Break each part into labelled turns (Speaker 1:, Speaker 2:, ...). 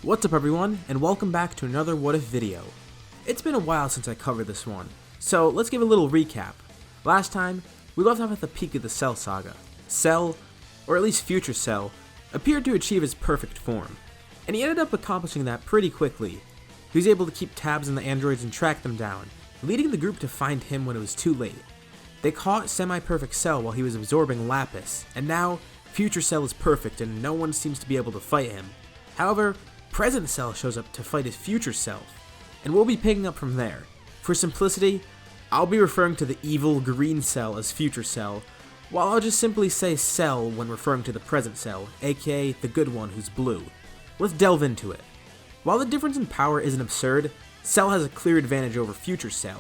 Speaker 1: What's up everyone, and welcome back to another What If video. It's been a while since I covered this one, so let's give a little recap. Last time, we left off at the peak of the Cell saga. Cell, or at least Future Cell, appeared to achieve his perfect form, and he ended up accomplishing that pretty quickly. He was able to keep tabs on the androids and track them down, leading the group to find him when it was too late. They caught Semi-Perfect Cell while he was absorbing Lapis, and now, Future Cell is perfect and no one seems to be able to fight him. However, Present Cell shows up to fight his future self, and we'll be picking up from there. For simplicity, I'll be referring to the evil green cell as Future Cell, while I'll just simply say Cell when referring to the Present Cell, aka the good one who's blue. Let's delve into it. While the difference in power isn't absurd, Cell has a clear advantage over Future Cell.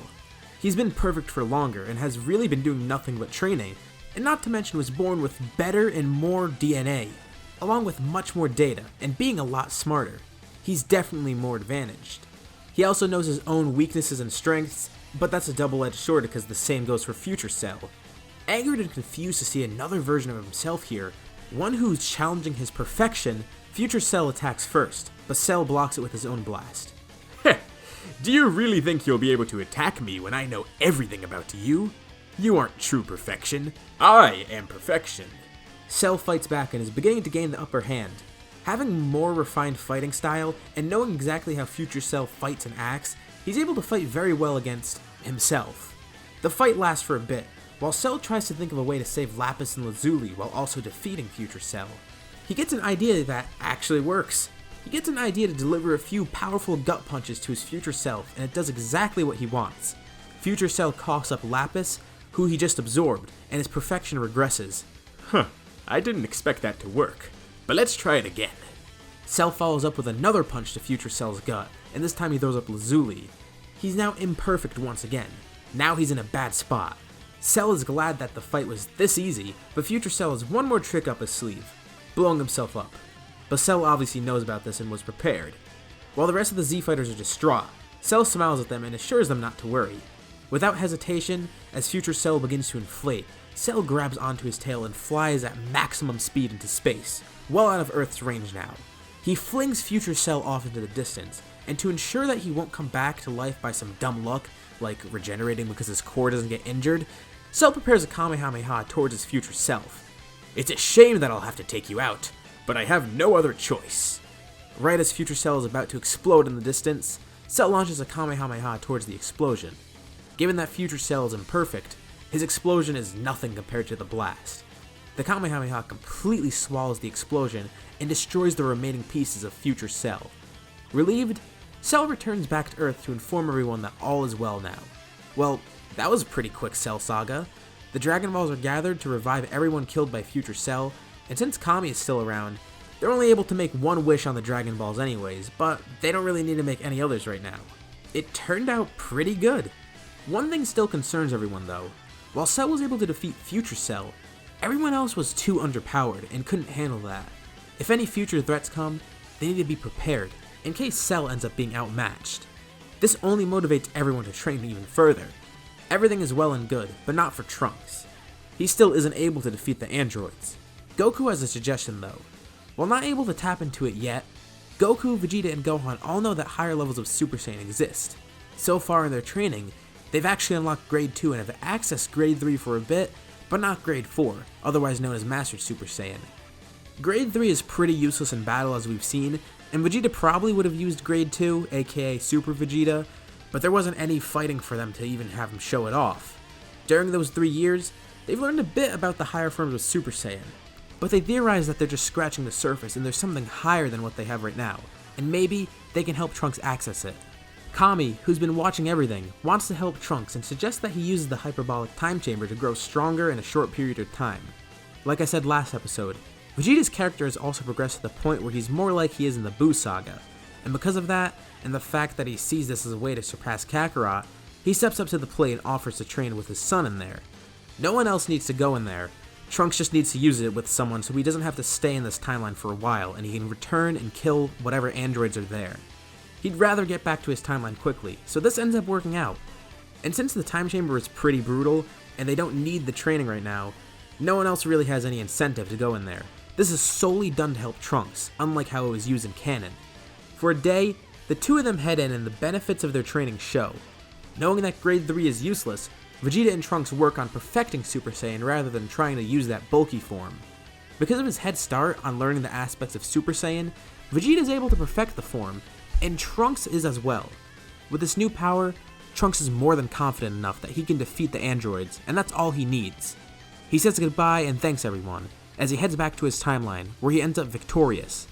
Speaker 1: He's been perfect for longer and has really been doing nothing but training, and not to mention was born with better and more DNA, along with much more data, and being a lot smarter. He's definitely more advantaged. He also knows his own weaknesses and strengths, but that's a double-edged sword because the same goes for Future Cell. Angered and confused to see another version of himself here, one who's challenging his perfection, Future Cell attacks first, but Cell blocks it with his own blast.
Speaker 2: Heh, do you really think you'll be able to attack me when I know everything about you? You aren't true perfection. I am perfection.
Speaker 1: Cell fights back and is beginning to gain the upper hand. Having more refined fighting style and knowing exactly how Future Cell fights and acts, he's able to fight very well against himself. The fight lasts for a bit, while Cell tries to think of a way to save Lapis and Lazuli while also defeating Future Cell. He gets an idea that actually works. He gets an idea to deliver a few powerful gut punches to his future self, and it does exactly what he wants. Future Cell coughs up Lapis, who he just absorbed, and his perfection regresses.
Speaker 2: Huh. I didn't expect that to work, but let's try it again.
Speaker 1: Cell follows up with another punch to Future Cell's gut, and this time he throws up Lazuli. He's now imperfect once again. Now he's in a bad spot. Cell is glad that the fight was this easy, but Future Cell has one more trick up his sleeve, blowing himself up. But Cell obviously knows about this and was prepared. While the rest of the Z Fighters are distraught, Cell smiles at them and assures them not to worry. Without hesitation, as Future Cell begins to inflate, Cell grabs onto his tail and flies at maximum speed into space, well out of Earth's range now. He flings Future Cell off into the distance, and to ensure that he won't come back to life by some dumb luck, like regenerating because his core doesn't get injured, Cell prepares a Kamehameha towards his future self.
Speaker 2: It's a shame that I'll have to take you out, but I have no other choice.
Speaker 1: Right as Future Cell is about to explode in the distance, Cell launches a Kamehameha towards the explosion. Given that Future Cell is imperfect, his explosion is nothing compared to the blast. The Kamehameha completely swallows the explosion and destroys the remaining pieces of Future Cell. Relieved, Cell returns back to Earth to inform everyone that all is well now. Well, that was a pretty quick Cell saga. The Dragon Balls are gathered to revive everyone killed by Future Cell, and since Kami is still around, they're only able to make one wish on the Dragon Balls anyways, but they don't really need to make any others right now. It turned out pretty good. One thing still concerns everyone though. While Cell was able to defeat Future Cell, everyone else was too underpowered and couldn't handle that. If any future threats come, they need to be prepared, in case Cell ends up being outmatched. This only motivates everyone to train even further. Everything is well and good, but not for Trunks. He still isn't able to defeat the androids. Goku has a suggestion though. While not able to tap into it yet, Goku, Vegeta, and Gohan all know that higher levels of Super Saiyan exist. So far in their training, they've actually unlocked Grade 2 and have accessed Grade 3 for a bit, but not Grade 4, otherwise known as Master Super Saiyan. Grade 3 is pretty useless in battle as we've seen, and Vegeta probably would have used Grade 2, aka Super Vegeta, but there wasn't any fighting for them to even have him show it off. During those 3 years, they've learned a bit about the higher forms of Super Saiyan, but they theorize that they're just scratching the surface and there's something higher than what they have right now, and maybe they can help Trunks access it. Kami, who's been watching everything, wants to help Trunks and suggests that he uses the hyperbolic time chamber to grow stronger in a short period of time. Like I said last episode, Vegeta's character has also progressed to the point where he's more like he is in the Buu saga, and because of that, and the fact that he sees this as a way to surpass Kakarot, he steps up to the plate and offers to train with his son in there. No one else needs to go in there, Trunks just needs to use it with someone so he doesn't have to stay in this timeline for a while and he can return and kill whatever androids are there. He'd rather get back to his timeline quickly, so this ends up working out. And since the time chamber is pretty brutal, and they don't need the training right now, no one else really has any incentive to go in there. This is solely done to help Trunks, unlike how it was used in canon. For a day, the two of them head in and the benefits of their training show. Knowing that grade 3 is useless, Vegeta and Trunks work on perfecting Super Saiyan rather than trying to use that bulky form. Because of his head start on learning the aspects of Super Saiyan, Vegeta is able to perfect the form, and Trunks is as well. With this new power, Trunks is more than confident enough that he can defeat the androids, and that's all he needs. He says goodbye and thanks everyone, as he heads back to his timeline, where he ends up victorious.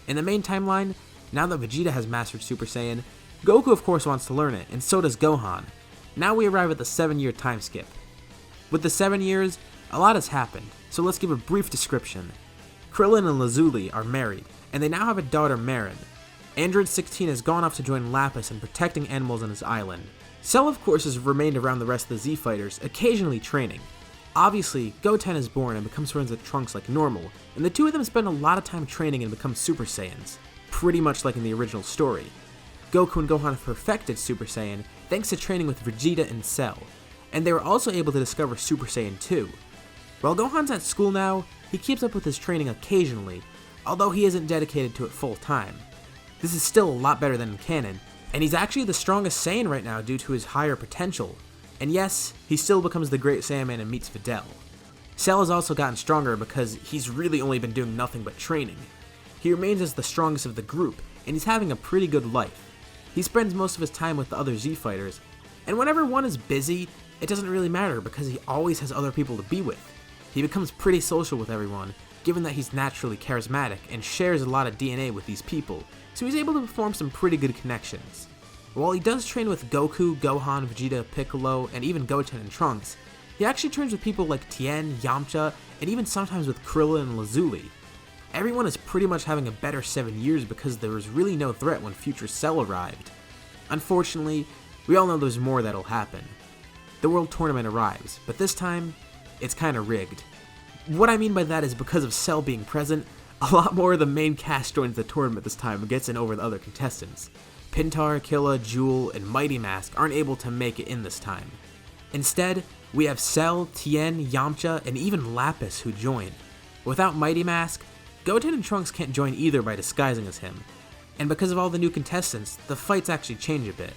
Speaker 1: In the main timeline, now that Vegeta has mastered Super Saiyan, Goku of course wants to learn it, and so does Gohan. Now we arrive at the 7-year time skip. With the 7 years, a lot has happened, so let's give a brief description. Crillon and Lazuli are married, and they now have a daughter, Marin. Android 16 has gone off to join Lapis in protecting animals on his island. Cell of course has remained around the rest of the Z Fighters, occasionally training. Obviously, Goten is born and becomes friends with Trunks like normal, and the two of them spend a lot of time training and become Super Saiyans, pretty much like in the original story. Goku and Gohan have perfected Super Saiyan thanks to training with Vegeta and Cell, and they were also able to discover Super Saiyan 2. While Gohan's at school now, he keeps up with his training occasionally, although he isn't dedicated to it full time. This is still a lot better than in canon, and he's actually the strongest Saiyan right now due to his higher potential. And yes, he still becomes the Great Saiyaman and meets Videl. Cell has also gotten stronger because he's really only been doing nothing but training. He remains as the strongest of the group, and he's having a pretty good life. He spends most of his time with the other Z Fighters, and whenever one is busy, it doesn't really matter because he always has other people to be with. He becomes pretty social with everyone, given that he's naturally charismatic and shares a lot of DNA with these people, so he's able to form some pretty good connections. While he does train with Goku, Gohan, Vegeta, Piccolo, and even Goten and Trunks, he actually trains with people like Tien, Yamcha, and even sometimes with Crillon and Lazuli. Everyone is pretty much having a better 7 years because there was really no threat when future Cell arrived. Unfortunately, we all know there's more that'll happen. The World Tournament arrives, but this time, it's kinda rigged. What I mean by that is because of Cell being present, a lot more of the main cast joins the tournament this time and gets in over the other contestants. Pintar, Killa, Jewel, and Mighty Mask aren't able to make it in this time. Instead, we have Cell, Tien, Yamcha, and even Lapis who join. Without Mighty Mask, Goten and Trunks can't join either by disguising as him. And because of all the new contestants, the fights actually change a bit.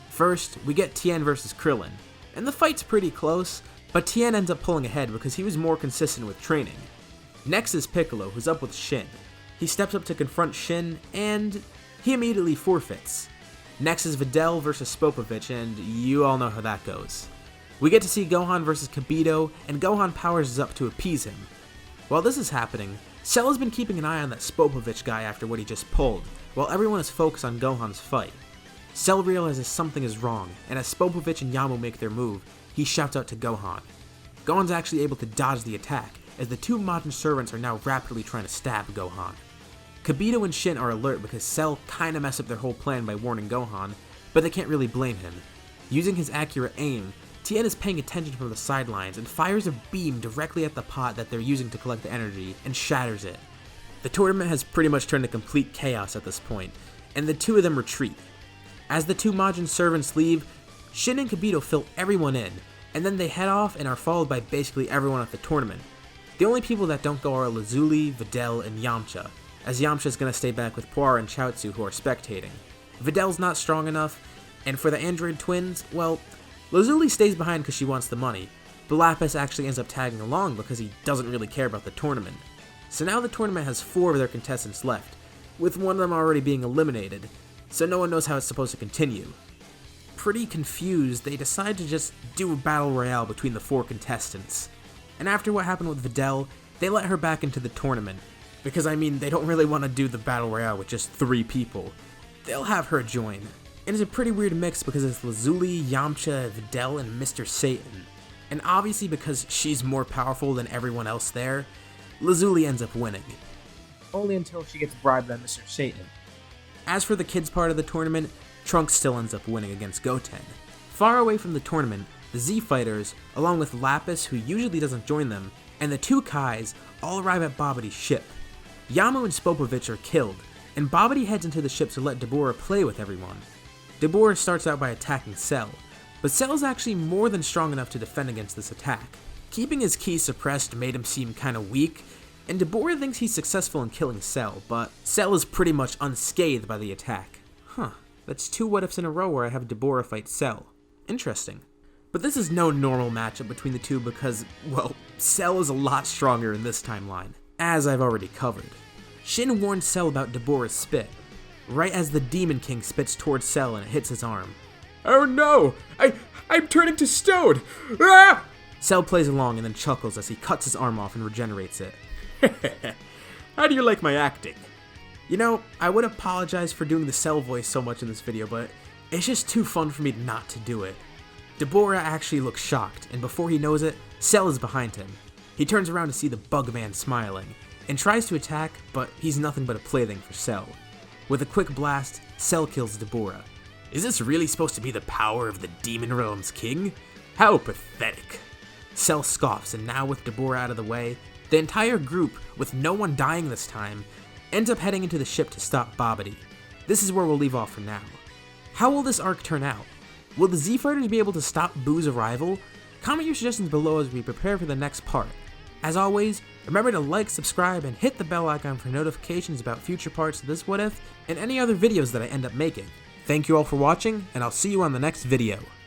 Speaker 1: First, we get Tien versus Crillon, and the fight's pretty close, but Tien ends up pulling ahead because he was more consistent with training. Next is Piccolo, who's up with Shin. He steps up to confront Shin, and he immediately forfeits. Next is Videl versus Spopovich, and you all know how that goes. We get to see Gohan versus Kibito, and Gohan powers up to appease him. While this is happening, Cell has been keeping an eye on that Spopovich guy after what he just pulled, while everyone is focused on Gohan's fight. Cell realizes something is wrong, and as Spopovich and Yamo make their move, he shouts out to Gohan. Gohan's actually able to dodge the attack, as the two Majin servants are now rapidly trying to stab Gohan. Kibito and Shin are alert because Cell kinda messed up their whole plan by warning Gohan, but they can't really blame him. Using his accurate aim, Tien is paying attention from the sidelines and fires a beam directly at the pot that they're using to collect the energy and shatters it. The tournament has pretty much turned to complete chaos at this point, and the two of them retreat. As the two Majin servants leave, Shin and Kibito fill everyone in, and then they head off and are followed by basically everyone at the tournament. The only people that don't go are Lazuli, Videl, and Yamcha, as Yamcha is going to stay back with Puar and Chaozu who are spectating. Videl's not strong enough, and for the android twins, well, Lazuli stays behind because she wants the money, but Lapis actually ends up tagging along because he doesn't really care about the tournament. So now the tournament has 4 of their contestants left, with one of them already being eliminated, so no one knows how it's supposed to continue. Pretty confused, they decide to just do a battle royale between the 4 contestants. And after what happened with Videl, they let her back into the tournament, because they don't really want to do the battle royale with just 3 people. They'll have her join. And it's a pretty weird mix because it's Lazuli, Yamcha, Videl, and Mr. Satan. And obviously because she's more powerful than everyone else there, Lazuli ends up winning. Only until she gets bribed by Mr. Satan. As for the kids part of the tournament, Trunks still ends up winning against Goten. Far away from the tournament, the Z Fighters, along with Lapis, who usually doesn't join them, and the 2 Kais all arrive at Babidi's ship. Yamo and Spopovich are killed, and Babidi heads into the ship to let Dabura play with everyone. Dabura starts out by attacking Cell, but Cell is actually more than strong enough to defend against this attack. Keeping his ki suppressed made him seem kinda weak, and Deborah thinks he's successful in killing Cell, but Cell is pretty much unscathed by the attack. That's 2 what-ifs in a row where I have Deborah fight Cell. Interesting. But this is no normal matchup between the two because, well, Cell is a lot stronger in this timeline, as I've already covered. Shin warns Cell about Deborah's spit, right as the Demon King spits towards Cell and it hits his arm.
Speaker 2: Oh no! I'm turning to stone! Ah!
Speaker 1: Cell plays along and then chuckles as he cuts his arm off and regenerates it.
Speaker 2: How do you like my acting?
Speaker 1: You know, I would apologize for doing the Cell voice so much in this video, but it's just too fun for me not to do it. Deborah actually looks shocked, and before he knows it, Cell is behind him. He turns around to see the Bugman smiling, and tries to attack, but he's nothing but a plaything for Cell. With a quick blast, Cell kills Deborah.
Speaker 2: Is this really supposed to be the power of the Demon Realm's king? How pathetic.
Speaker 1: Cell scoffs, and now with Deborah out of the way, the entire group, with no one dying this time, ends up heading into the ship to stop Babidi. This is where we'll leave off for now. How will this arc turn out? Will the Z-Fighters be able to stop Boo's arrival? Comment your suggestions below as we prepare for the next part. As always, remember to like, subscribe, and hit the bell icon for notifications about future parts of this What If and any other videos that I end up making. Thank you all for watching, and I'll see you on the next video.